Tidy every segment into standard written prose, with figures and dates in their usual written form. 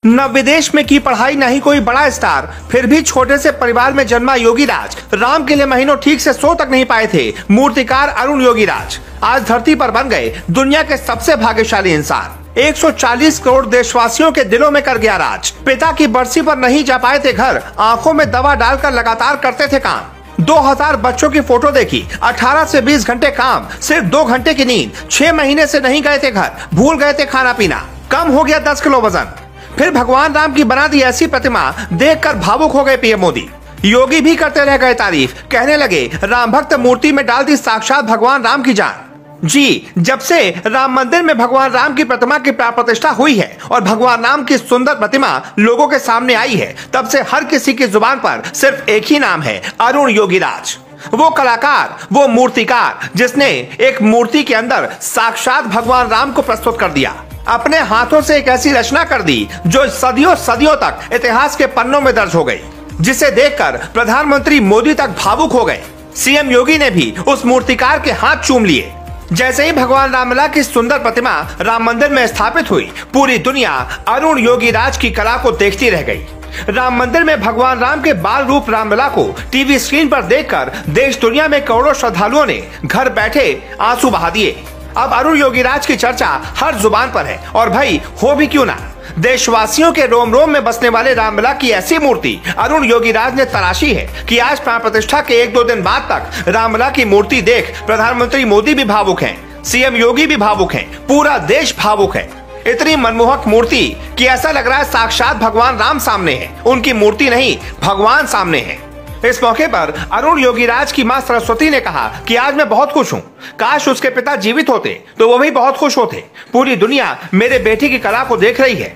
न विदेश में की पढ़ाई न ही कोई बड़ा स्टार, फिर भी छोटे से परिवार में जन्मा योगीराज राम के लिए महीनों ठीक से सो तक नहीं पाए थे। मूर्तिकार अरुण योगीराज आज धरती पर बन गए दुनिया के सबसे भाग्यशाली इंसान। 140 करोड़ देशवासियों के दिलों में कर गया राज। पिता की बरसी पर नहीं जा पाए थे घर, आंखों में दवा डालकर लगातार करते थे काम। 2000 बच्चों की फोटो देखी, 18 से 20 घंटे काम, सिर्फ 2 घंटे की नींद, 6 महीने से नहीं गए थे घर, भूल गए थे खाना पीना, कम हो गया 10 किलो वजन। फिर भगवान राम की बना दी ऐसी प्रतिमा देखकर भावुक हो गए पीएम मोदी। योगी भी करते रह गए तारीफ, कहने लगे राम भक्त मूर्ति में डाल दी साक्षात भगवान राम की जान। जी, जब से राम मंदिर में भगवान राम की प्रतिमा की प्राण प्रतिष्ठा हुई है और भगवान राम की सुंदर प्रतिमा लोगों के सामने आई है, तब से हर किसी की जुबान पर सिर्फ एक ही नाम है, अरुण योगीराज। वो कलाकार, वो मूर्तिकार जिसने एक मूर्ति के अंदर साक्षात भगवान राम को प्रस्तुत कर दिया। अपने हाथों से एक ऐसी रचना कर दी जो सदियों सदियों तक इतिहास के पन्नों में दर्ज हो गई, जिसे देखकर प्रधानमंत्री मोदी तक भावुक हो गए। सीएम योगी ने भी उस मूर्तिकार के हाथ चूम लिए। जैसे ही भगवान रामलला की सुंदर प्रतिमा राम मंदिर में स्थापित हुई, पूरी दुनिया अरुण योगीराज की कला को देखती रह गई। राम मंदिर में भगवान राम के बाल रूप रामलला को टीवी स्क्रीन पर देखकर देश दुनिया में करोड़ों श्रद्धालुओं ने घर बैठे आंसू बहा दिए। अब अरुण योगीराज की चर्चा हर जुबान पर है, और भाई हो भी क्यों ना। देशवासियों के रोम रोम में बसने वाले रामलला की ऐसी मूर्ति अरुण योगीराज ने तराशी है कि आज प्राण प्रतिष्ठा के 1-2 दिन बाद तक रामलला की मूर्ति देख प्रधानमंत्री मोदी भी भावुक हैं, सीएम योगी भी भावुक हैं, पूरा देश भावुक है। इतनी मनमोहक मूर्ति कि ऐसा लग रहा है साक्षात भगवान राम सामने है, उनकी मूर्ति नहीं भगवान सामने है। इस मौके पर अरुण योगीराज की मां सरस्वती ने कहा कि आज मैं बहुत खुश हूँ, काश उसके पिता जीवित होते तो वो भी बहुत खुश होते। पूरी दुनिया मेरे बेटे की कला को देख रही है।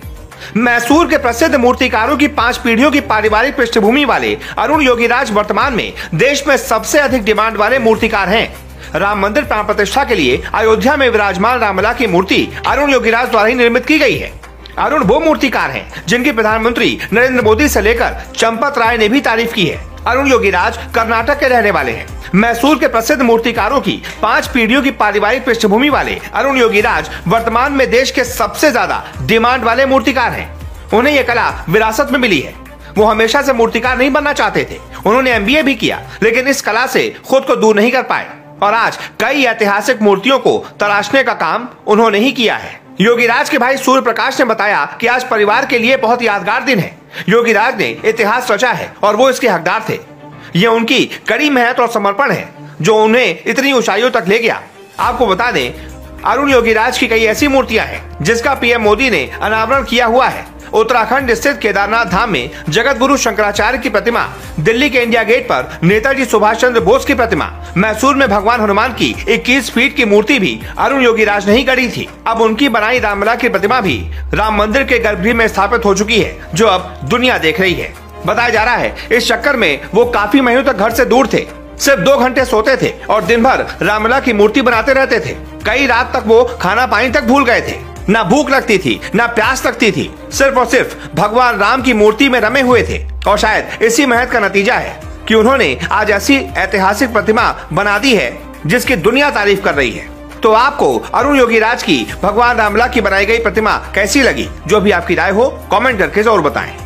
मैसूर के प्रसिद्ध मूर्तिकारों की 5 पीढ़ियों की पारिवारिक पृष्ठभूमि वाले अरुण योगीराज वर्तमान में देश में सबसे अधिक डिमांड वाले मूर्तिकार हैं। राम मंदिर प्राण प्रतिष्ठा के लिए अयोध्या में विराजमान रामलला की मूर्ति अरुण योगीराज द्वारा ही निर्मित की गई है। अरुण वो मूर्तिकार हैं जिनकी प्रधानमंत्री नरेंद्र मोदी से लेकर चंपत राय ने भी तारीफ की है। अरुण योगीराज कर्नाटक के रहने वाले हैं। मैसूर के प्रसिद्ध मूर्तिकारों की 5 पीढ़ियों की पारिवारिक पृष्ठभूमि वाले अरुण योगीराज वर्तमान में देश के सबसे ज्यादा डिमांड वाले मूर्तिकार हैं। उन्हें यह कला विरासत में मिली है। वो हमेशा से मूर्तिकार नहीं बनना चाहते थे, उन्होंने एमबीए भी किया, लेकिन इस कला से खुद को दूर नहीं कर पाए और आज कई ऐतिहासिक मूर्तियों को तराशने का काम उन्होंने ही किया है। योगीराज के भाई सूर्य प्रकाश ने बताया कि आज परिवार के लिए बहुत यादगार दिन है। योगीराज ने इतिहास रचा है और वो इसके हकदार थे। ये उनकी कड़ी मेहनत और समर्पण है जो उन्हें इतनी ऊंचाइयों तक ले गया। आपको बता दें, अरुण योगीराज की कई ऐसी मूर्तियां हैं जिसका पीएम मोदी ने अनावरण किया हुआ है। उत्तराखंड स्थित केदारनाथ धाम में जगत गुरु शंकराचार्य की प्रतिमा, दिल्ली के इंडिया गेट पर नेताजी सुभाष चंद्र बोस की प्रतिमा, मैसूर में भगवान हनुमान की 21 फीट की मूर्ति भी अरुण योगीराज ने ही गढ़ी थी। अब उनकी बनाई रामलला की प्रतिमा भी राम मंदिर के गर्भगृह में स्थापित हो चुकी है, जो अब दुनिया देख रही है। बताया जा रहा है इस चक्कर में वो काफी महीनों तक घर से दूर थे, सिर्फ 2 घंटे सोते थे और दिन भर रामलला की मूर्ति बनाते रहते थे। कई रात तक वो खाना पानी तक भूल गए थे, ना भूख लगती थी ना प्यास लगती थी, सिर्फ और सिर्फ भगवान राम की मूर्ति में रमे हुए थे। और शायद इसी मेहनत का नतीजा है कि उन्होंने आज ऐसी ऐतिहासिक प्रतिमा बना दी है जिसकी दुनिया तारीफ कर रही है। तो आपको अरुण योगीराज की भगवान रामलला की बनाई गई प्रतिमा कैसी लगी? जो भी आपकी राय हो कमेंट करके जरूर बताएं।